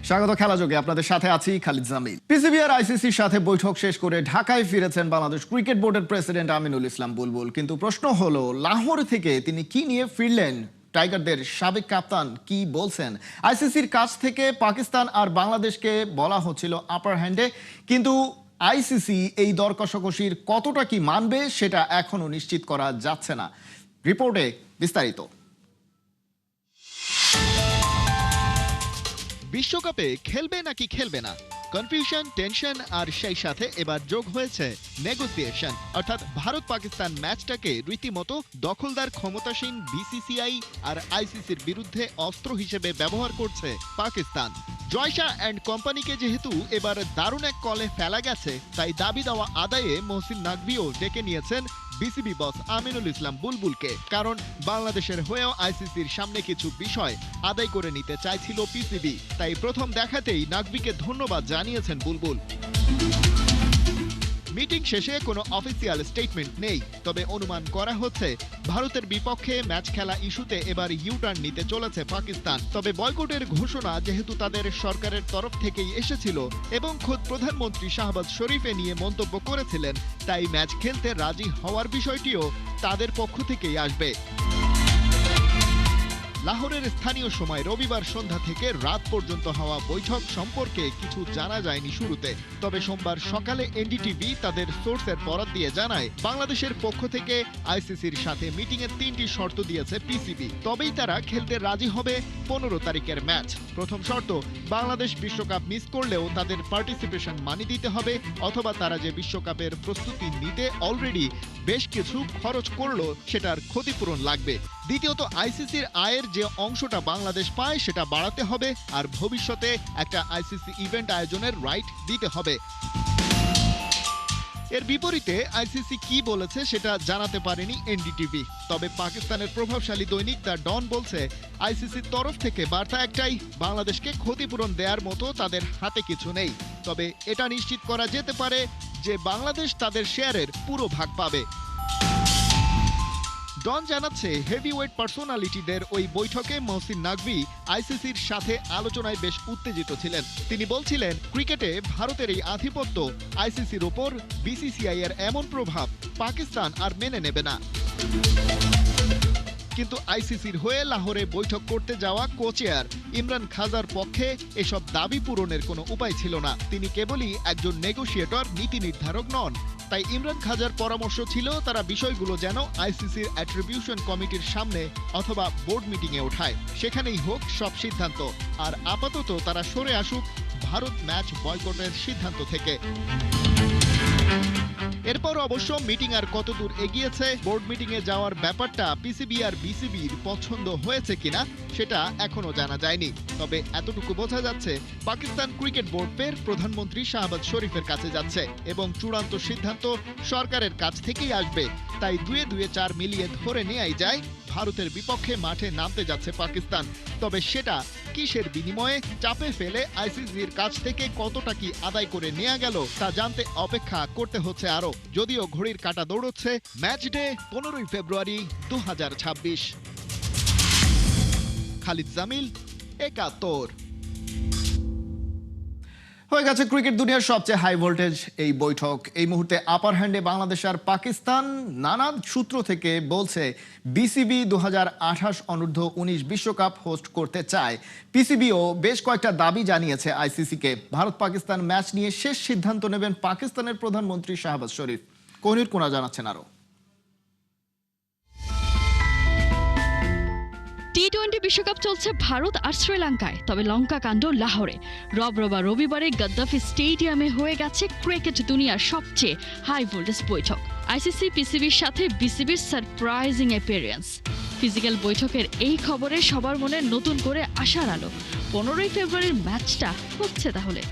স্বাগত খেলাযোগে, আপনাদের সাথে আছি খালিদ জামিল। পিসিবি আর আইসিসির সাথে বৈঠক শেষ করে ঢাকায় ফিরেছেন বাংলাদেশ ক্রিকেট বোর্ডের প্রেসিডেন্ট আমিনুল ইসলাম বুলবুল। কিন্তু প্রশ্ন হলো, লাহোর থেকে তিনি কি নিয়ে ফিরলেন? টাইগারদের সাবেক কাপ্তান কি বলছেন? আইসিসির কাছ থেকে পাকিস্তান আর বাংলাদেশকে বলা হচ্ছিল আপার হ্যান্ডে, কিন্তু আইসিসি এই দর কষাকষির কতটা কি মানবে সেটা এখনো নিশ্চিত করা যাচ্ছে না। রিপোর্টে বিস্তারিত। বিশ্বকাপে খেলবে নাকি খেলবে না, কনফিউশন, টেনশন আর সেই সাথে এবার যোগ হয়েছে নেগোসিয়েশন। অর্থাৎ ভারত পাকিস্তান ম্যাচটাকে রীতিমতো দখলদার ক্ষমতাসীন বিসিসিআই আর আইসিসির বিরুদ্ধে অস্ত্র হিসেবে ব্যবহার করছে পাকিস্তান। জয়শা অ্যান্ড কোম্পানিকে যেহেতু এবার দারুণ এক কলে ফেলা গেছে, তাই দাবি দেওয়া আদায়ে মহসিন নাকভিও ডেকে নিয়েছেন বিসিবি বস আমিনুল ইসলাম বুলবুলকে। কারণ বাংলাদেশের হয়েও আইসিসির সামনে কিছু বিষয় আদায় করে নিতে চাইছিল পিসিবি, তাই প্রথম দেখাতেই নাকভিকে ধন্যবাদ জানিয়েছেন বুলবুল। মিটিং শেষে কোনো অফিসিয়াল স্টেটমেন্ট নেই, তবে অনুমান করা হচ্ছে ভারতের বিপক্ষে ম্যাচ খেলা ইস্যুতে এবার ইউটার্ন নিতে চলেছে পাকিস্তান। তবে বয়কটের ঘোষণা যেহেতু তাদের সরকারের তরফ থেকেই এসেছিল এবং খোদ প্রধানমন্ত্রী শাহবাজ শরীফ এ নিয়ে মন্তব্য করেছিলেন, তাই ম্যাচ খেলতে রাজি হওয়ার বিষয়টিও তাদের পক্ষ থেকেই আসবে। লাহোরের স্থানীয় সময় রবিবার সন্ধ্যা থেকে রাত পর্যন্ত হওয়া বৈঠক সম্পর্কে কিছু জানা যায়নি শুরুতে। তবে সোমবার সকালে এনডিটিভি তাদের সোর্সের বরাত দিয়ে জানায়, বাংলাদেশের পক্ষ থেকে আইসিসির সাথে মিটিংয়ে 3টি শর্ত দিয়েছে পিসিবি, তবেই তারা খেলতে রাজি হবে 15 তারিখের ম্যাচ। প্রথম শর্ত, বাংলাদেশ বিশ্বকাপ মিস করলেও তাদের পার্টিসিপেশন মানি দিতে হবে, অথবা তারা যে বিশ্বকাপের প্রস্তুতি নিতে অলরেডি বেশ কিছু খরচ করলো সেটার ক্ষতিপূরণ লাগবে। দ্বিতীয়ত, আইসিসির আয়ের যে অংশটা বাংলাদেশ পায় সেটা বাড়াতে হবে, আর ভবিষ্যতে একটা আইসিসি ইভেন্ট আয়োজনের রাইট দিতে হবে। এর বিপরীতে আইসিসি কি বলেছে সেটা জানাতে পারেনি এনডিটিভি। তবে পাকিস্তানের প্রভাবশালী দৈনিক দ্য ডন বলছে, আইসিসির তরফ থেকে বার্তা একটাই, বাংলাদেশকে ক্ষতিপূরণ দেওয়ার মতো তাদের হাতে কিছু নেই। তবে এটা নিশ্চিত করা যেতে পারে যে বাংলাদেশ তাদের শেয়ারের পুরো ভাগ পাবে। ডন জানাচ্ছে, হেভিওয়েট পার্সোনালিটিদের ওই বৈঠকে মহসিন নাকভি আইসিসির সাথে আলোচনায় বেশ উত্তেজিত ছিলেন। তিনি বলছিলেন, ক্রিকেটে ভারতের এই আধিপত্য, আইসিসির ওপর বিসিসিআই এর এমন প্রভাব পাকিস্তান আর মেনে নেবে না। কিন্তু আইসিসির হয়ে লাহোরে বৈঠক করতে যাওয়া কোচেয়ার ইমরান খাজার পক্ষে এসব দাবি পূরণের কোনো উপায় ছিল না। তিনি কেবলই একজন নেগোশিয়েটর, নীতি নির্ধারক নন। তাই ইমরান খাজার পরামর্শ ছিল তারা বিষয়গুলো যেন আইসিসির অ্যাট্রিবিউশন কমিটির সামনে অথবা বোর্ড মিটিংয়ে ওঠায়, সেখানেই হোক সব সিদ্ধান্ত। আর আপাতত তারা সরে আসুক ভারত ম্যাচ বয়কটের সিদ্ধান্ত থেকে। এরপর অবশ্য মিটিং আর কতদূর এগিয়েছে, বোর্ড মিটিংয়ে যাওয়ার ব্যাপারটা পিসিবি আর বিসিবির পছন্দ হয়েছে কিনা সেটা এখনো জানা যায়নি। তবে এতটুকু বোঝা যাচ্ছে, পাকিস্তান ক্রিকেট বোর্ড ফের প্রধানমন্ত্রী শাহবাজ শরীফের কাছে যাচ্ছে এবং চূড়ান্ত সিদ্ধান্ত সরকারের কাছ থেকেই আসবে। তাই 2-4 মিলিয়ে ধরে নেয়াই যায় ভারতের বিপক্ষে মাঠে নামতে যাচ্ছে পাকিস্তান। তবে সেটা কিসের বিনিময়ে, চাপে ফেলে আইসিসির কাছ থেকে কতটা কি আদায় করে নেওয়া গেল তা জানতে অপেক্ষা করতে হচ্ছে আরো। যদিও ঘড়ির কাঁটা দৌড়চ্ছে ম্যাচ ডে 15 ফেব্রুয়ারি 2026। খালিদ জামিল, একাত্তর। হয়ে গেছে ক্রিকেট দুনিয়ার সবচেয়ে হাই ভোল্টেজ এই বৈঠক। এই মুহূর্তে আপার হ্যান্ডে বাংলাদেশ আর পাকিস্তান। নানা সূত্র থেকে বলছে, বিসিবি 2028 অনূর্ধ্ব-19 বিশ্বকাপ হোস্ট করতে চায়। পিসিবিও বেশ কয়েকটা দাবি জানিয়েছে আইসিসিকে। ভারত পাকিস্তান ম্যাচ নিয়ে শেষ সিদ্ধান্ত নেবেন পাকিস্তানের প্রধানমন্ত্রী শাহবাজ শরীফ। কোহিনুর কোনা জানাচ্ছেন আরো। টি-20 বিশ্বকাপ চলছে ভারত আর শ্রীলঙ্কায়, তবে লঙ্কা কাণ্ড লাহোরে। রবিবারে গাদ্দাফি স্টেডিয়ামে হয়ে গেছে ক্রিকেট দুনিয়ার সবচেয়ে হাই ভোল্টেজ বৈঠক। আইসিসি পিসিবির সাথে বিসিবির সারপ্রাইজিং অ্যাপিয়ারেন্স। ফিজিক্যাল বৈঠকের এই খবরে সবার মনে নতুন করে আশার আলো। 15 ফেব্রুয়ারির ম্যাচটা হচ্ছে তাহলে।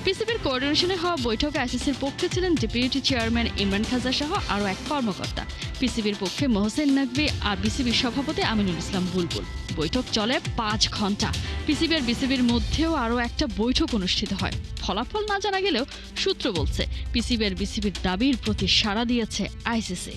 পিসিবির কোঅর্ডিনেশনে হওয়া বৈঠকে আইসিসির পক্ষে ছিলেন ডেপুটি চেয়ারম্যান ইমরান খাজা সহ আরও এক কর্মকর্তা। পিসিবির পক্ষে মহসিন নাকভি আর বিসিবির সভাপতি আমিনুল ইসলাম বুলবুল। বৈঠক চলে 5 ঘন্টা। পিসিবি আর বিসিবির মধ্যেও আরও একটা বৈঠক অনুষ্ঠিত হয়। ফলাফল না জানা গেলেও সূত্র বলছে, পিসিবি আর বিসিবির দাবির প্রতি সাড়া দিয়েছে আইসিসি।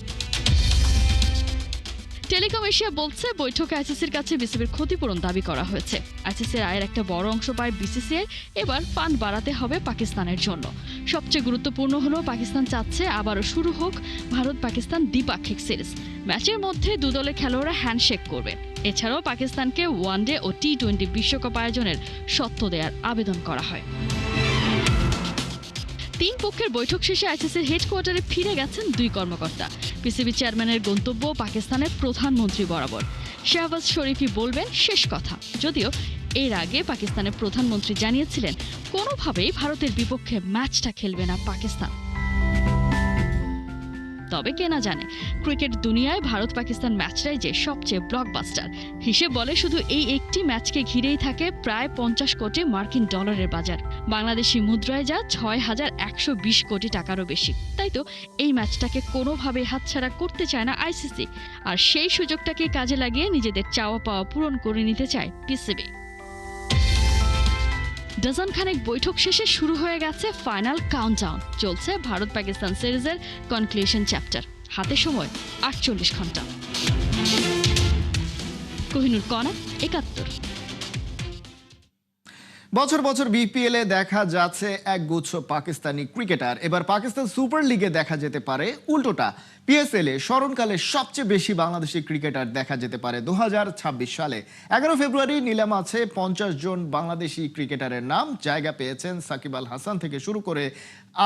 টেলিকম এশিয়া বলছে বৈঠকে আইসিসির কাছে বিসিবির ক্ষতিপূরণ দাবি করা হয়েছে। আইসিসির আয়ের একটা বড় অংশ পায় বিসিসিআই, এবার ফান্ড বাড়াতে হবে পাকিস্তানের জন্য। সবচেয়ে গুরুত্বপূর্ণ হলো পাকিস্তান চাচ্ছে আবারও শুরু হোক ভারত পাকিস্তান দ্বিপাক্ষিক সিরিজ। ম্যাচের মধ্যে দু দলের খেলোয়াড়রা হ্যান্ডশেক করবে। এছাড়াও পাকিস্তানকে ওয়ানডে ও টি-20 বিশ্বকাপ আয়োজনের সত্ত্ব দেওয়ার আবেদন করা হয়। 3 পক্ষের বৈঠক শেষে আইসিসির হেডকোয়ার্টারে ফিরে গেছেন 2 কর্মকর্তা। পিসিবি চেয়ারম্যানের গন্তব্য পাকিস্তানের প্রধানমন্ত্রী বরাবর। শাহবাজ শরীফই বলবেন শেষ কথা, যদিও এর আগে পাকিস্তানের প্রধানমন্ত্রী জানিয়েছিলেন কোনোভাবেই ভারতের বিপক্ষে ম্যাচটা খেলবে না পাকিস্তান। তবে কে না জানে, ক্রিকেট দুনিয়ায় ভারত পাকিস্তান ম্যাচটাই যে সবচেয়ে ব্লকবাস্টার। হিসেব বলে শুধু এই একটি ম্যাচকে ঘিরেই থাকে প্রায় 50 কোটি মার্কিন ডলারের বাজার। বাংলাদেশি মুদ্রায় যা 6120 কোটি টাকারও বেশি। তাই তো এই ম্যাচটাকে কোনোভাবে হাতছাড়া করতে চায় না আইসিসি, আর সেই সুযোগটাকে কাজে লাগিয়ে নিজেদের চাওয়া পাওয়া পূরণ করে নিতে চায় পিসিবি। ডজন খানেক বৈঠক শেষে শুরু হয়ে গেছে ফাইনাল কাউন্টডাউন। চলছে ভারত পাকিস্তান সিরিজের কনক্লুশন চ্যাপ্টার। হাতে সময় 48 ঘন্টা। কোহিনুর কণা, 71। বছর বছর বিপিএল এ দেখা যাচ্ছে একগুচ্ছ পাকিস্তানি ক্রিকেটার। এবার পাকিস্তান সুপার লিগে দেখা যেতে পারে উল্টোটা। পিএসএল এ স্মরণকালে সবচেয়ে বেশি বাংলাদেশি ক্রিকেটার দেখা যেতে পারে 2026 সালে। 11 ফেব্রুয়ারি নিলাম আছে 50 জন বাংলাদেশি ক্রিকেটারের নাম। জায়গা পেয়েছেন সাকিব আল হাসান থেকে শুরু করে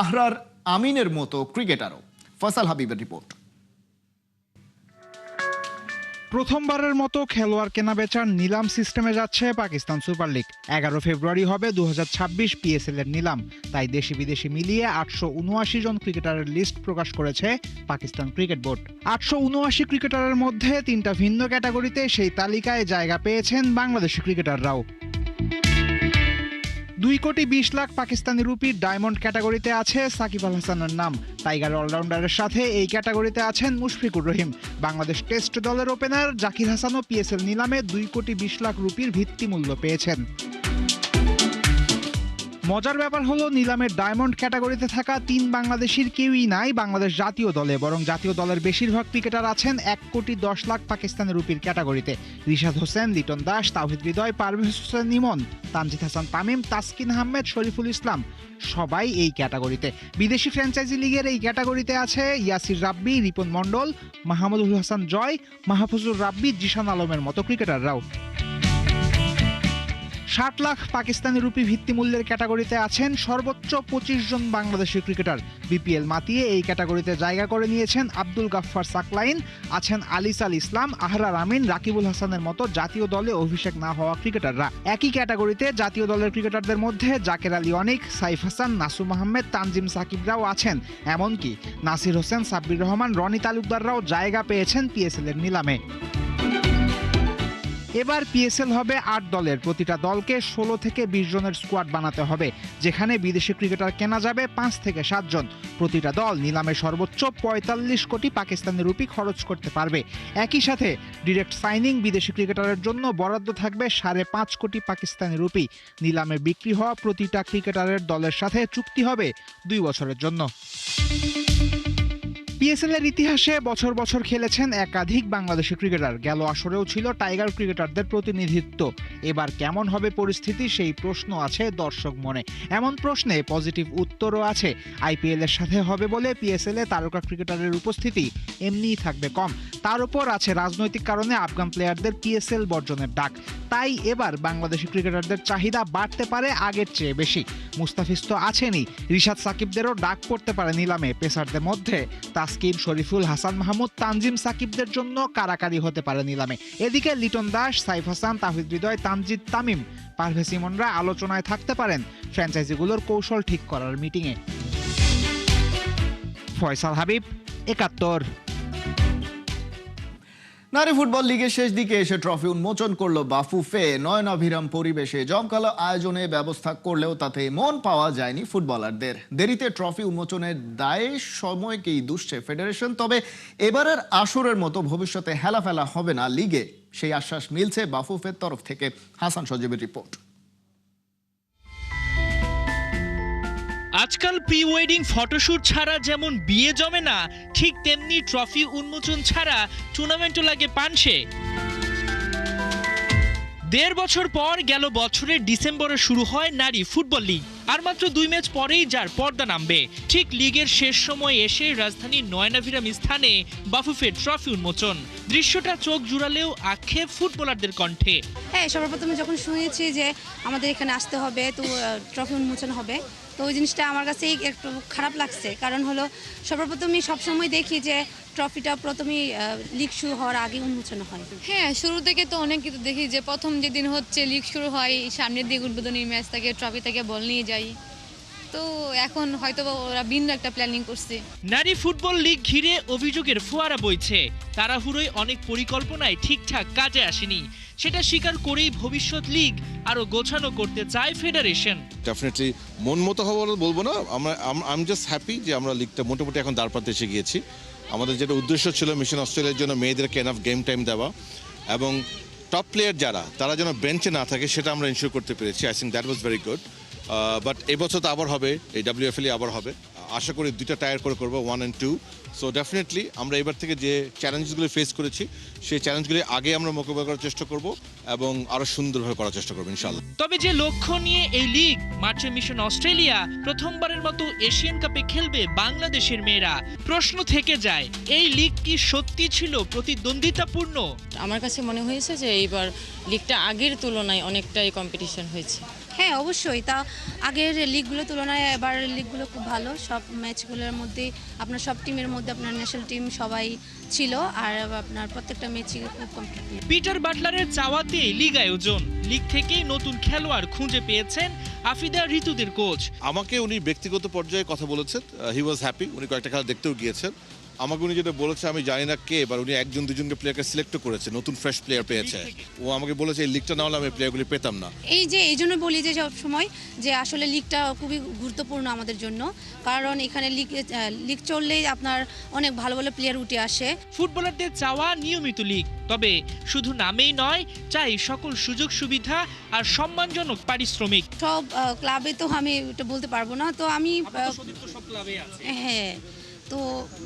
আহরার আমিনের মতো ক্রিকেটারও। ফয়সাল হাবিবের রিপোর্ট। প্রথমবারের মতো খেলোয়াড় কেনাবেচার নিলাম সিস্টেমে যাচ্ছে পাকিস্তান সুপার লিগ। 11 ফেব্রুয়ারি হবে 2026 পিএসএল এর নিলাম। তাই দেশি বিদেশি মিলিয়ে 879 জন ক্রিকেটারের লিস্ট প্রকাশ করেছে পাকিস্তান ক্রিকেট বোর্ড। 879 ক্রিকেটারের মধ্যে 3টা ভিন্ন ক্যাটাগরিতে সেই তালিকায় জায়গা পেয়েছেন বাংলাদেশি ক্রিকেটাররাও। 2,20,00,000 পাকিস্তানি রুপির ডায়মন্ড ক্যাটাগরিতে আছে সাকিব আল হাসানের নাম। টাইগার অলরাউন্ডারের সাথে এই ক্যাটাগরিতে আছেন মুশফিকুর রহিম। বাংলাদেশ টেস্ট দলের ওপেনার জাকির হাসানও পিএসএল নিলামে 2,20,00,000 রুপির ভিত্তিমূল্য পেয়েছেন। মজার ব্যাপার হলো নিলামের ডায়মন্ড ক্যাটাগরিতে থাকা 3 বাংলাদেশির কেউই নাই বাংলাদেশ জাতীয় দলে, বরং জাতীয় দলের বেশিরভাগ ক্রিকেটার আছেন 1,10,00,000 পাকিস্তানি রুপির ক্যাটাগরিতে। রিশাদ হোসেন, লিটন দাস, তাওহিদ হৃদয়, পারভেজ হোসেন ইমন, তানজিদ হাসান তামিম, তাসকিন আহমেদ, শরীফুল ইসলাম সবাই এই ক্যাটাগরিতে। বিদেশি ফ্র্যাঞ্চাইজি লিগের এই ক্যাটাগরিতে আছে ইয়াসির রাব্বি, রিপন মন্ডল, মাহমুদুল হাসান জয়, মাহফুজুর রাব্বি, জিশান আলমের মতো ক্রিকেটাররাও। 60 লাখ পাকিস্তানি রুপি ভিত্তিমূল্যের ক্যাটাগরিতে আছেন সর্বোচ্চ 25 জন বাংলাদেশি ক্রিকেটার। বিপিএল মাতিয়ে এই ক্যাটাগরিতে জায়গা করে নিয়েছেন আব্দুল গাফফার সাকলাইন, আছেন আলিস আল ইসলাম, আহরার আমিন, রাকিবুল হাসানের মতো জাতীয় দলে অভিষেক না হওয়া ক্রিকেটাররা। একই ক্যাটাগরিতে জাতীয় দলের ক্রিকেটারদের মধ্যে জাকের আলী অনিক, সাইফ হাসান, নাসুম আহমেদ, তানজিম সাকিবরাও আছেন। এমনকি নাসির হোসেন, সাব্বির রহমান, রনি তালুকদাররাও জায়গা পেয়েছেন পিএসএল এর নিলামে। এবার পিএসএল হবে 8 দলের। প্রতিটা দলকে 16 থেকে 20 জনের স্কোয়াড বানাতে হবে, যেখানে বিদেশি ক্রিকেটার কেনা যাবে 5 থেকে 7 জন। প্রতিটা দল নিলামে সর্বোচ্চ 45 কোটি পাকিস্তানি রুপি খরচ করতে পারবে। একই সাথে ডিরেক্ট সাইনিং বিদেশি ক্রিকেটারের জন্য বরাদ্দ থাকবে 5.5 কোটি পাকিস্তানি রুপি। নিলামে বিক্রি হওয়া প্রতিটা ক্রিকেটারের দলের সাথে চুক্তি হবে 2 বছরের জন্য। পিএসএল এর ইতিহাসে বছর বছর খেলেছেন একাধিক বাংলাদেশি ক্রিকেটার। গেল আসরেও ছিল টাইগার ক্রিকেটারদের প্রতিনিধিত্ব। এবার কেমন হবে পরিস্থিতি, সেই প্রশ্ন আছে দর্শক মনে। এমন প্রশ্নে পজিটিভ উত্তরও আছে। আইপিএল এর সাথে হবে বলে পিএসএল এ তারকা ক্রিকেটারের উপস্থিতি এমনিই থাকবে কম। তার উপর আছে রাজনৈতিক কারণে আফগান প্লেয়ারদের পিএসএল বর্জনের ডাক। তাই এবার বাংলাদেশি ক্রিকেটারদের চাহিদা বাড়তে পারে আগের চেয়ে বেশি। মুস্তাফিজ তো আছেনই, রিশাদ সাকিবদেরও ডাক পড়তে পারে নিলামে। পেসারদের মধ্যে তাসকিন, শরীফুল, হাসান মাহমুদ, তানজিম সাকিবদের জন্য কারাকারি হতে পারে নিলামে। এদিকে লিটন দাস, সাইফ হাসান, তাওহিদ হৃদয়, তানজিদ তামিম, পারভেজ ইমনরা আলোচনায় থাকতে পারেন ফ্র্যাঞ্চাইজিগুলোর কৌশল ঠিক করার মিটিংয়ে। ফয়সাল হাবিব, 71। নারী ফুটবল লিগের শেষ দিকে এসে ট্রফি উন্মোচন করলো বাফুফে। নয়নাভিরাম পরিবেশে জমকালো আয়োজনে ব্যবস্থা করলেও তাতে মন পাওয়া যায়নি ফুটবলারদের। দেরিতে ট্রফি উন্মোচনের দায়ে সময়কেই দুষছে ফেডারেশন। তবে এবারের আসরের মতো ভবিষ্যতে হেলাফেলা হবে না লিগে, সেই আশ্বাস মিলছে বাফুফের তরফ থেকে। হাসান সজীবের রিপোর্ট। আজকাল প্রি ওয়েডিং ফটোশুট ছাড়া যেমন বিয়ে জমে না, ঠিক তেমনি ট্রফি উন্মোচন ছাড়া টুর্নামেন্টও লাগে পানসে। ১.৫ বছর পর গেল বছরের ডিসেম্বরে শুরু হয় নারী ফুটবল লিগ। আর মাত্র ২ ম্যাচ পরেই যার পর্দা নামবে। ঠিক লিগের শেষ সময় এসে রাজধানীর নয়নাভিরাম স্থানে বাফুফে ট্রফি উন্মোচন। দৃশ্যটা চোখ জুড়ালেও আক্ষেপ ফুটবলারদের কণ্ঠে। হ্যাঁ, সর্বপ্রথমে যখন শুনেছি যে আমাদের এখানে আসতে হবে, তো ট্রফি উন্মোচন হবে, তো ওই জিনিসটা আমার কাছে একটু খারাপ লাগছে। কারণ হলো সর্বপ্রথমই সবসময় দেখি যে ট্রফিটা প্রথমেই লিগ শুরু হওয়ার আগে উন্মোচন হয়। হ্যাঁ, শুরু থেকে তো অনেক কিছু দেখি যে প্রথম যেদিন হচ্ছে লিগ শুরু হয়, সামনের দিকে উদ্বোধনী ম্যাচ থাকে, ট্রফি থেকে বল নিয়ে যাই। তো এখন হয়তো ওরা ভিন্ন একটা প্ল্যানিং করছে। নারী ফুটবল লিগ ঘিরে অভিযোগের ফোয়ারা বইছে। তাড়াহুড়োয় অনেক পরিকল্পনায় ঠিকঠাক কাজে আসেনি। সেটা স্বীকার করেই ভবিষ্যৎ লিগ আরো গোছানো করতে চায় ফেডারেশন। ডেফিনেটলি মন মতো হবে বলবো না, আই এম জাস্ট হ্যাপি যে আমরা লিগটা মোটামুটি এখন দাঁড় পাতে এসে গিয়েছি। আমাদের যেটা উদ্দেশ্য ছিল মিশন অস্ট্রেলিয়ার জন্য মেয়েদেরকে এনাফ গেম টাইম দেওয়া এবং টপ প্লেয়ার যারা তারা যেন বেঞ্চে না থাকে সেটা আমরা ইনশিওর করতে পেরেছি। I think that was very good. But এবছর তো আবার হবে, এই WFL আবার হবে। আশা করি 2টা টায়ার করে করবো, 1 and 2। সো ডেফিনেটলি আমরা এবার থেকে যে চ্যালেঞ্জগুলো ফেস করেছি সেই চ্যালেঞ্জগুলি আগে আমরা মোকাবিলা করার চেষ্টা করব এবং আরো সুন্দরভাবে করার চেষ্টা করবো ইনশাআল্লাহ। তবে যে লক্ষ্য নিয়ে এই লিগ, মার্চে মিশন অস্ট্রেলিয়া প্রথমবারের মতো এশিয়ান কাপে খেলবে বাংলাদেশের মেয়েরা। প্রশ্ন থেকে যায়, এই লিগ কি সত্যি ছিল প্রতিদ্বন্দ্বিতাপূর্ণ? আমার কাছে মনে হয়েছে যে এইবার লিগটা আগের তুলনায় অনেকটাই কম্পিটিশন হয়েছে। হ্যাঁ, অবশ্যই। তা আগের লিগগুলোর তুলনায় এবার লিগগুলো খুব ভালো। সব ম্যাচগুলোর মধ্যে আপনার সব টিমের মধ্যে আপনার ন্যাশনাল টিম সবাই ছিল, আর আপনার প্রত্যেকটা ম্যাচই খুব কমপ্লিট। পিটার বাটলারের চাওয়াতেই লিগ আয়োজন। লিগ থেকেই নতুন খেলোয়াড় খুঁজে পেয়েছেন আফিদা ঋতুদের কোচ। আমাকে উনি ব্যক্তিগত পর্যায়ে কথা বলেছেন, হি ওয়াজ হ্যাপি। উনি কয়েকটা খেলা দেখতেও গিয়েছেন। আমাকে উনি যেটা বলেছে আমি জানি না কে, এবার উনি 1-2জনকে প্লেয়ারকে সিলেক্টও করেছে, নতুন ফ্রেশ প্লেয়ার পেয়েছে। ও আমাকে বলেছে এই লিগটা না হলে আমি প্লেয়ারগুলি পেতাম না। এই জন্য বলি যে সব সময় যে আসলে লিগটা খুবই গুরুত্বপূর্ণ আমাদের জন্য, কারণ এখানে লিগ চললেই আপনার অনেক ভালো ভালো প্লেয়ার উঠে আসে। ফুটবলারদের চাওয়া নিয়মিত লিগ, তবে শুধু নামেই নয়, চাই সকল সুযোগ সুবিধা আর সম্মানজনক পারিশ্রমিক। সব ক্লাবে তো আমি এটা বলতে পারবো না, তো আমি হ্যাঁ, তো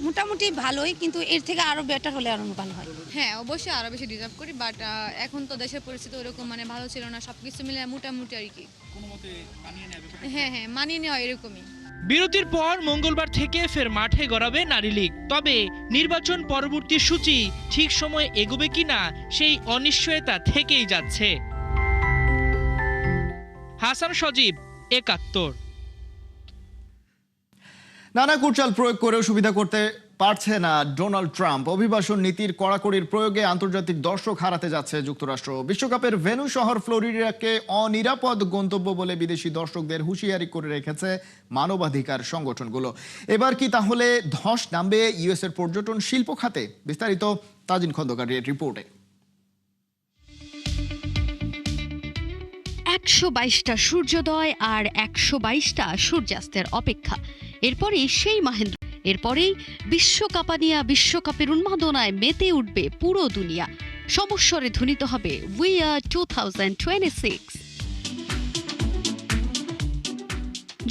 মোটামুটি ভালোই, কিন্তু এর থেকে আরো বেটার হলে আরো ভালো হয়। হ্যাঁ, অবশ্যই আরো বেশি ডিজার্ভ করি, বাট এখন তো দেশের পরিস্থিতি ওরকম মানে ভালো ছিল না, সবকিছু মিলে মোটামুটি আর কি। হ্যাঁ, মানিয়ে নেওয়া এরকমই। বিরতির পর মঙ্গলবার থেকে ফের মাঠে গড়াবে নারী লীগ। তবে নির্বাচন পরবর্তী সূচি ঠিক সময়ে এগোবে কিনা সেই অনিশ্চয়তা থেকেই যাচ্ছে। হাসান সজীব, ৭১। নানা কুটচাল প্রয়োগ করেও সুবিধা করতে পারছে না ডোনাল্ড ট্রাম্প। অভিবাসন নীতির কড়াকড়ির প্রয়োগে আন্তর্জাতিক দর্শক হারাতে যাচ্ছে যুক্তরাষ্ট্র। বিশ্বকাপের ভেন্যু শহর ফ্লোরিডাকে অনিরাপদ গন্তব্য বলে বিদেশি দর্শকদের হুঁশিয়ারি করে রেখেছে মানবাধিকার সংগঠনগুলো। এবার কি তাহলে ধস নামবে ইউএস এর পর্যটন শিল্প খাতে? বিস্তারিত তাজিন খন্দকারের রিপোর্টে। ১২২টা সূর্যোদয় আর ১২২টা সূর্যাস্তের অপেক্ষা। এরপরেই সেই মাহেন্দ্র, এরপরেই বিশ্বকাপের উন্মাদনায় মেতে উঠবে পুরো দুনিয়া। সমস্বরে ধ্বনিত হবে উই আর 2026।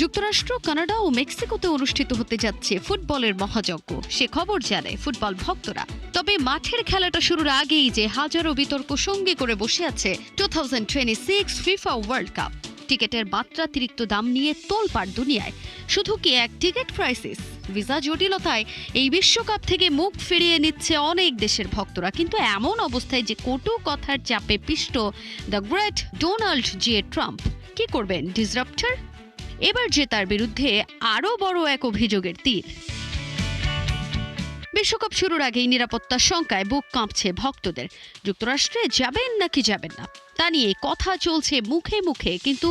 যুক্তরাষ্ট্র, কানাডা ও মেক্সিকোতে অনুষ্ঠিত হতে যাচ্ছে ফুটবলের মহাযজ্ঞ। সে খবর জানে ফুটবল ভক্তরা। তবে মাঠের খেলাটা শুরুর আগেই যে হাজারো বিতর্ক সঙ্গে করে বসে আছে 2026 ফিফা ওয়ার্ল্ড কাপ। টিকেটের মাত্রাতিরিক্ত দাম নিয়ে তোলপাড় দুনিয়ায়। শুধু কি এক টিকেট ক্রাইসিস? ভিসা জটিলতায় এই বিশ্বকাপ থেকে মুখ ফিরিয়ে নিচ্ছে অনেক দেশের ভক্তরা। কিন্তু এমন অবস্থায় যে কটু কথার চাপে পিষ্ট the great Donald J Trump, কি করবেন ডিসরাপ্টর? এবার যে তার বিরুদ্ধে আরো বড় এক অভিযোগের তীর। বিশ্বকাপ শুরুর আগেই নিরাপত্তার শঙ্কায় বুক কাঁপছে ভক্তদের। যুক্তরাষ্ট্রে যাবেন নাকি যাবেন না তা নিয়ে কথা চলছে মুখে মুখে, কিন্তু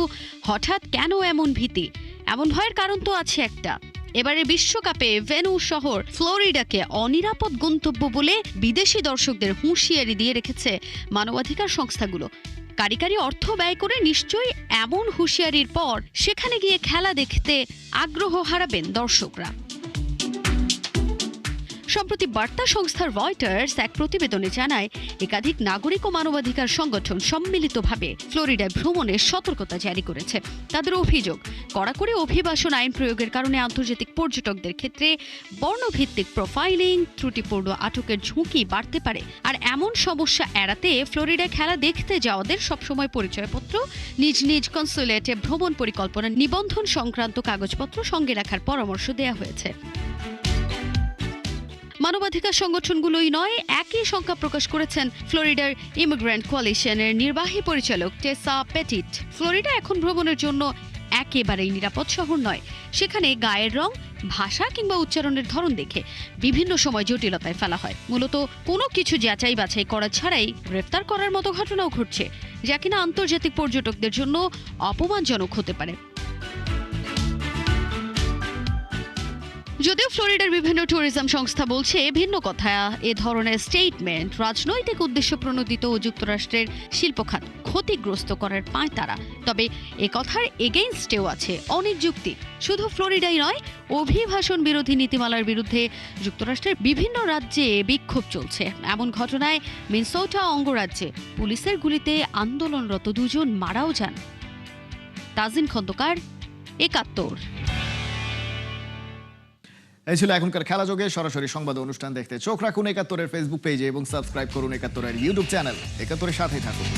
হঠাৎ কেন এমন ভীতি? এমন ভয়ের কারণ তো আছে একটা। এবারে বিশ্বকাপে ভেন্যু শহর ফ্লোরিডাকে অনিরাপদ গন্তব্য বলে বিদেশি দর্শকদের হুঁশিয়ারি দিয়ে রেখেছে মানবাধিকার সংস্থাগুলো। কারিকারি অর্থ ব্যয় করে নিশ্চয়ই এমন হুঁশিয়ারির পর সেখানে গিয়ে খেলা দেখতে আগ্রহ হারাবেন দর্শকরা। সম্প্রতি বার্তা সংস্থা রয়টার্স এক প্রতিবেদনে জানায় একাধিক নাগরিক ও মানবাধিকার সংগঠন সম্মিলিতভাবে ফ্লোরিডায় ভ্রমণের সতর্কতা জারি করেছে। তাদের অভিযোগ, কড়াকড়ি অভিবাসন আইন প্রয়োগের কারণে আন্তর্জাতিক পর্যটকদের ক্ষেত্রে বর্ণভিত্তিক প্রোফাইলিং, ত্রুটিপূর্ণ আটকের ঝুঁকি বাড়তে পারে। আর এমন সমস্যা এড়াতে ফ্লোরিডায় খেলা দেখতে যাওয়াদের সবসময় পরিচয়পত্র, নিজ নিজ কনসুলেটে ভ্রমণ পরিকল্পনা নিবন্ধন সংক্রান্ত কাগজপত্র সঙ্গে রাখার পরামর্শ দেওয়া হয়েছে। মানবাধিকার সংগঠনগুলোই নয়, একই সংখ্যা প্রকাশ করেছেন ফ্লোরিডার ইমিগ্রেন্ট কোয়ালিশনের নির্বাহী পরিচালক টেসা পেটিট। ফ্লোরিডা এখন ভ্রমণের জন্য একেবারেই নিরাপদ শহর নয়। সেখানে গায়ের রং, ভাষা কিংবা উচ্চারণের ধরন দেখে বিভিন্ন সময় জটিলতায় ফেলা হয়। মূলত কোনো কিছু যাচাই বাছাই করা ছাড়াই গ্রেফতার করার মতো ঘটনাও ঘটছে, যা কিনা আন্তর্জাতিক পর্যটকদের জন্য অপমানজনক হতে পারে। যদিও ফ্লোরিডার বিভিন্ন ট্যুরিজম সংস্থা বলছে ভিন্ন কথা। এ ধরনের স্টেটমেন্ট রাজনৈতিক উদ্দেশ্য প্রণোদিত ও যুক্তরাষ্ট্রের শিল্পখাত ক্ষতিগ্রস্ত করার পাঁয়তারা। তবে এ কথার এগেইনস্টেও আছে অনেক যুক্তি। শুধু ফ্লোরিডাই নয়, অভিবাসন বিরোধী নীতিমালার বিরুদ্ধে যুক্তরাষ্ট্রের বিভিন্ন রাজ্যে বিক্ষোভ চলছে। এমন ঘটনায় মিনেসোটা অঙ্গরাজ্যে পুলিশের গুলিতে আন্দোলনরত 2 জন মারাও যান। তাজিন খন্দকার, ৭১। এই ছিল এখনকার খেলা যোগে। সরাসরি সংবাদ অনুষ্ঠান দেখতে চোখ রাখুন ৭১-এর ফেসবুক পেজে এবং সাবস্ক্রাইব করুন ৭১-এর ইউটিউব চ্যানেল। ৭১-এর সাথেই থাকুন।